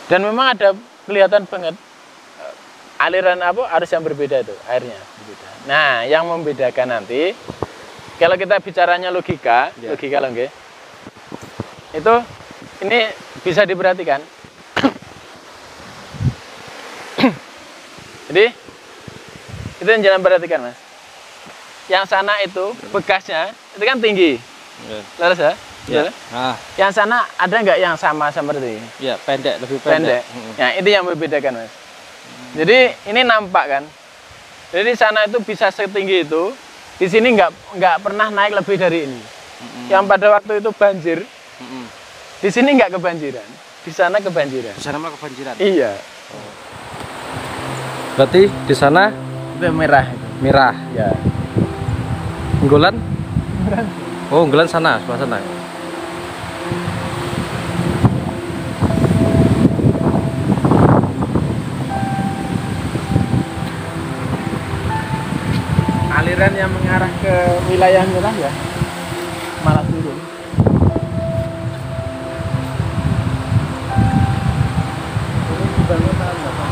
Dan memang ada kelihatan banget aliran arus yang berbeda itu, airnya berbeda. Nah, yang membedakan nanti kalau kita bicaranya logika, logika loh nggih. Itu ini bisa diperhatikan. Jadi itu yang jangan perhatikan, Mas. Yang sana itu bekasnya itu kan tinggi. Laras ya? Ya. Yang sana ada nggak yang sama seperti ini? Ya, pendek, lebih pendek. Nah, itu yang membedakan, Mas. Jadi ini nampak kan. Jadi sana itu bisa setinggi itu, di sini nggak pernah naik lebih dari ini. Yang pada waktu itu banjir, di sini nggak kebanjiran, di sana kebanjiran. Di sana malah kebanjiran. Iya. Berarti di sana itu merah. Merah. Ya. Unggulan? Oh, unggulan sana, sebelah sana. Aliran yang mengarah ke wilayah merah ya malah turun. Ini bangunan apa?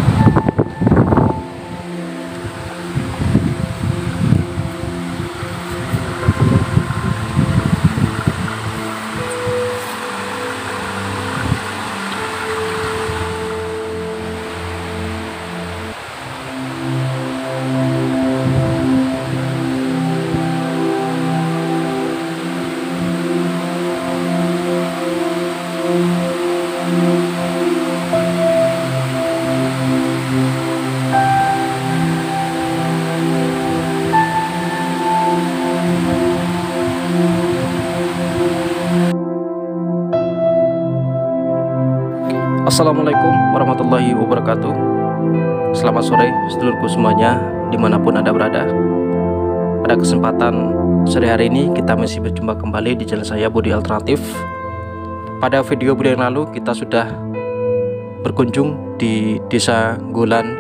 Assalamualaikum warahmatullahi wabarakatuh. Selamat sore sedulurku semuanya dimanapun Anda berada. Pada kesempatan sore hari ini kita masih berjumpa kembali di channel saya Budi Alternatif. Pada video yang lalu kita sudah berkunjung di desa Gulan,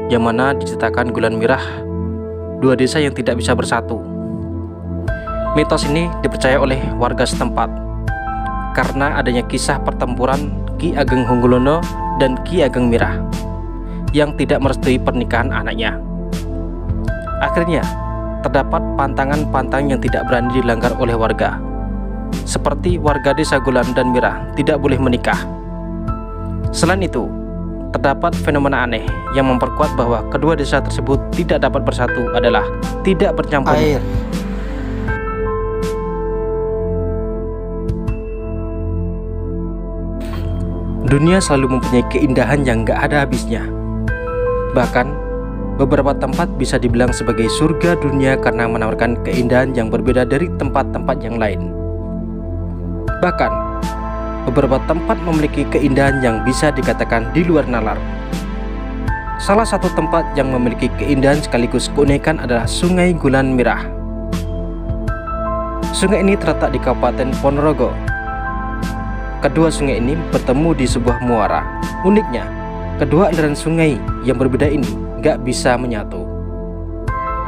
yang mana diceritakan Gulan Mirah, dua desa yang tidak bisa bersatu. Mitos ini dipercaya oleh warga setempat karena adanya kisah pertempuran Ki Ageng Hunggulono dan Ki Ageng Mirah yang tidak merestui pernikahan anaknya. Akhirnya terdapat pantangan-pantangan yang tidak berani dilanggar oleh warga, seperti warga desa Gulan dan Mirah tidak boleh menikah. Selain itu, terdapat fenomena aneh yang memperkuat bahwa kedua desa tersebut tidak dapat bersatu adalah tidak bercampur air. Dunia selalu mempunyai keindahan yang gak ada habisnya. Bahkan, beberapa tempat bisa dibilang sebagai surga dunia karena menawarkan keindahan yang berbeda dari tempat-tempat yang lain. Bahkan, beberapa tempat memiliki keindahan yang bisa dikatakan di luar nalar. Salah satu tempat yang memiliki keindahan sekaligus keunikan adalah Sungai Gulan Mirah. Sungai ini terletak di Kabupaten Ponorogo. Kedua sungai ini bertemu di sebuah muara. Uniknya, kedua aliran sungai yang berbeda ini gak bisa menyatu.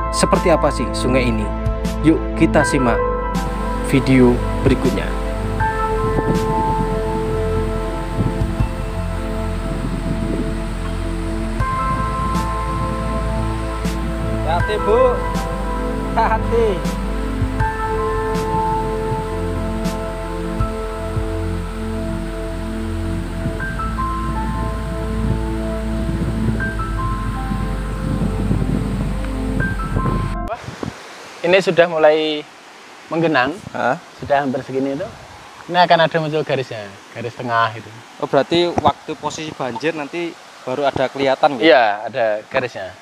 Seperti apa sih sungai ini? Yuk kita simak video berikutnya. Hati Bu, hati. Ini sudah mulai menggenang, sudah hampir segini itu. Ini akan ada muncul garisnya, garis tengah itu. Oh, berarti waktu posisi banjir nanti baru ada kelihatan gitu? Iya, ada garisnya.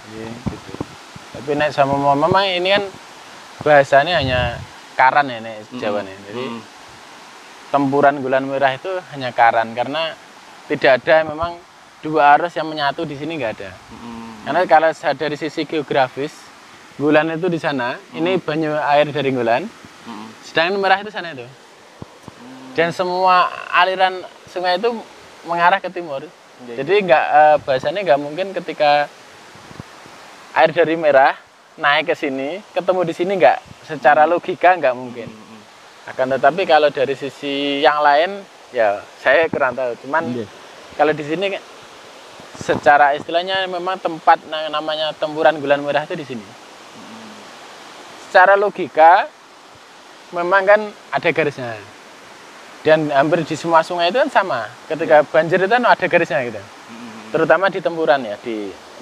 Jadi, gitu. Tapi naik sama memang ini kan bahasanya hanya karan ya, nek Jawa nih. Jadi tempuran Gulan Mirah itu hanya karan karena tidak ada memang dua arus yang menyatu di sini nggak ada. Karena kalau dari sisi geografis Gulan itu di sana, ini banyu air dari Gulan, sedangkan Mirah itu sana itu. Dan semua aliran sungai itu mengarah ke timur. Jadi bahasanya nggak mungkin ketika air dari Mirah naik ke sini, ketemu di sini nggak. Secara logika nggak mungkin. Akan tetapi kalau dari sisi yang lain, Ya, saya kurang tahu. Cuman kalau di sini secara istilahnya memang tempat namanya tempuran Gulan Merah itu di sini. Secara logika memang kan ada garisnya. Dan hampir di semua sungai itu kan sama. Ketika banjir itu kan ada garisnya gitu. Terutama di tempuran ya,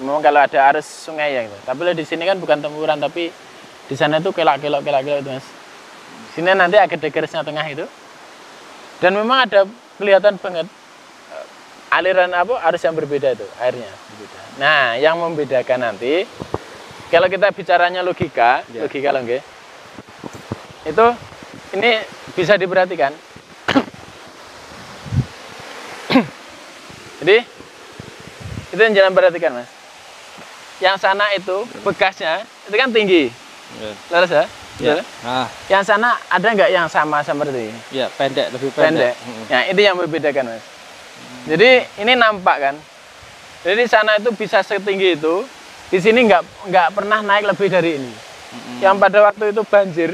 memang kalau ada arus sungai ya gitu. Tapi di sini kan bukan tempuran, tapi di sana itu kelak-kelok itu, Mas. Sini nanti ada garisnya tengah itu. Dan memang ada kelihatan banget aliran arus yang berbeda itu, airnya berbeda. Nah, yang membedakan nanti kalau kita bicaranya logika loh nggih. Itu ini bisa diperhatikan. Jadi itu yang jangan perhatikan, Mas. Yang sana itu bekasnya itu kan tinggi. Laras ya? Ya. Yang sana ada nggak yang sama seperti ini? Ya, pendek, lebih pendek. Nah, itu yang membedakan, Mas. Jadi ini nampak kan? Jadi sana itu bisa setinggi itu, di sini nggak pernah naik lebih dari ini. Yang pada waktu itu banjir,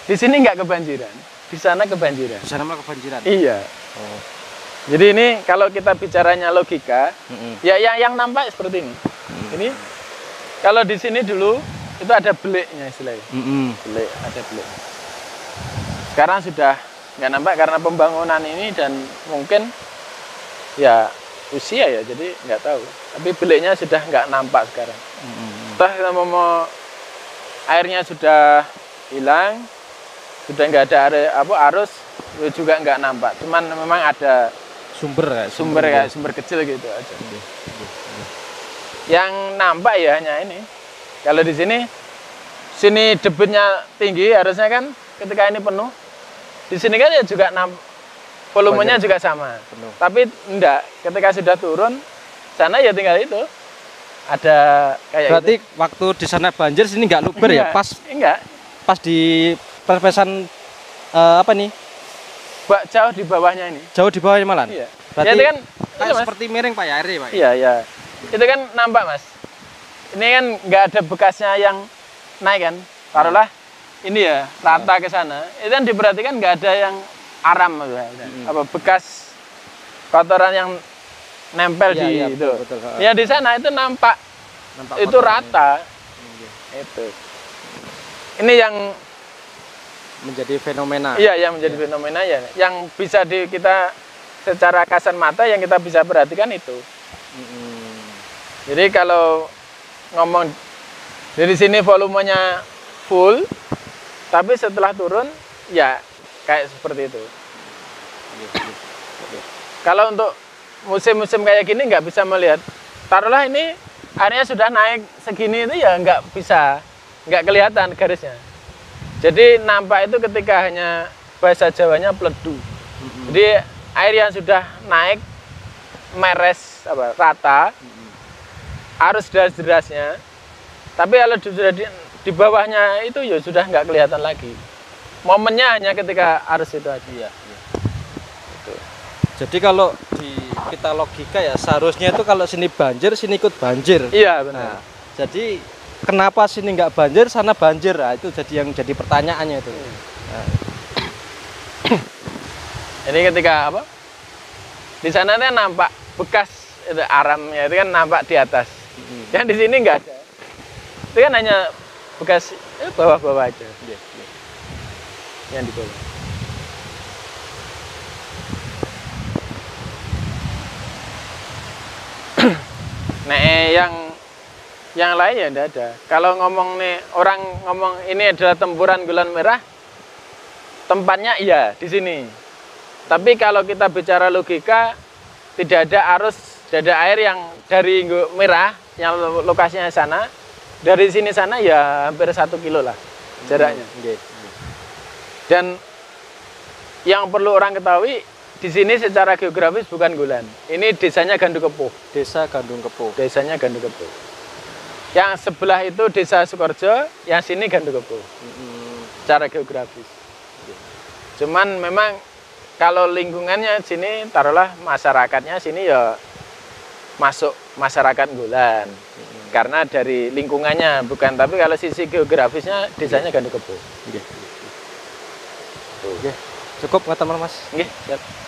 di sini nggak kebanjiran, di sana kebanjiran. Di sana malah kebanjiran. Iya. Jadi ini kalau kita bicaranya logika, ya yang nampak seperti ini. Ini kalau di sini dulu itu ada beliknya istilahnya. Belik, ada belik. Sekarang sudah nggak nampak karena pembangunan ini dan mungkin ya usia ya, jadi nggak tahu. Tapi beliknya sudah nggak nampak sekarang. Entah mau airnya sudah hilang, sudah nggak ada arus, juga nggak nampak. Cuman memang ada sumber kecil gitu aja. Yang nampak ya hanya ini. Kalau di sini debitnya tinggi, harusnya kan ketika ini penuh. Di sini kan ya juga volumenya juga sama. Penuh. Tapi enggak, ketika sudah turun, sana ya tinggal itu. Ada kayak berarti gitu. Waktu di sana banjir, sini nggak luber ya? Pas di perpesan apa nih? Jauh di bawahnya ini. Jauh di bawahnya malah? Iya. Berarti ya, kan, kayak seperti miring Pak ya airnya Pak? Iya, iya. Itu kan nampak, Mas. Ini kan nggak ada bekasnya yang naik kan. Taruhlah ini ya, rata ke sana. Itu kan diperhatikan nggak ada yang aram apa bekas kotoran yang nempel di itu. Betul. Ya di sana itu nampak itu rata. Itu. Ini yang menjadi fenomena. Iya, yang menjadi fenomena ya. Yang bisa kita secara kasat mata yang kita bisa perhatikan itu. Jadi kalau ngomong dari sini volumenya full, tapi setelah turun ya kayak seperti itu. Kalau untuk musim-musim kayak gini nggak bisa melihat. Taruhlah ini airnya sudah naik segini itu ya nggak kelihatan garisnya. Jadi nampak itu ketika hanya bahasa Jawanya pledu. Jadi air yang sudah naik meres rata, arus deras-derasnya. Tapi kalau sudah di bawahnya itu ya sudah nggak kelihatan lagi. Momennya hanya ketika arus itu aja. Iya. Gitu. Jadi kalau kita logika ya seharusnya itu kalau sini banjir, sini ikut banjir. Iya benar. Nah, jadi kenapa sini nggak banjir, sana banjir? Nah, itu jadi yang jadi pertanyaannya itu. Nah. Ini ketika di sana kan nampak bekas itu aramnya itu kan nampak di atas. Yang di sini nggak ada. Itu kan hanya bekas bawah-bawah aja. Yang di bawah. Nah, yang lain ya enggak ada. Kalau ngomong nih orang ngomong ini adalah tempuran Gulan Merah, tempatnya iya di sini. Tapi kalau kita bicara logika, tidak ada arus, tidak ada air yang dari Merah yang lokasinya sana, dari sini sana ya hampir 1 kilo lah jaraknya. Dan yang perlu orang ketahui, di sini secara geografis bukan Gulan. Ini desanya Gandukepuh. Desa Gandukepuh. Desanya Gandukepuh. Yang sebelah itu Desa Sukorjo, yang sini Gandukepuh. Secara geografis. Cuman memang kalau lingkungannya sini, taruhlah masyarakatnya sini ya masuk masyarakat Gulan. Karena dari lingkungannya bukan, tapi kalau sisi geografisnya desanya Gandukepuh. Cukup nggak teman Mas? Nggih, siap.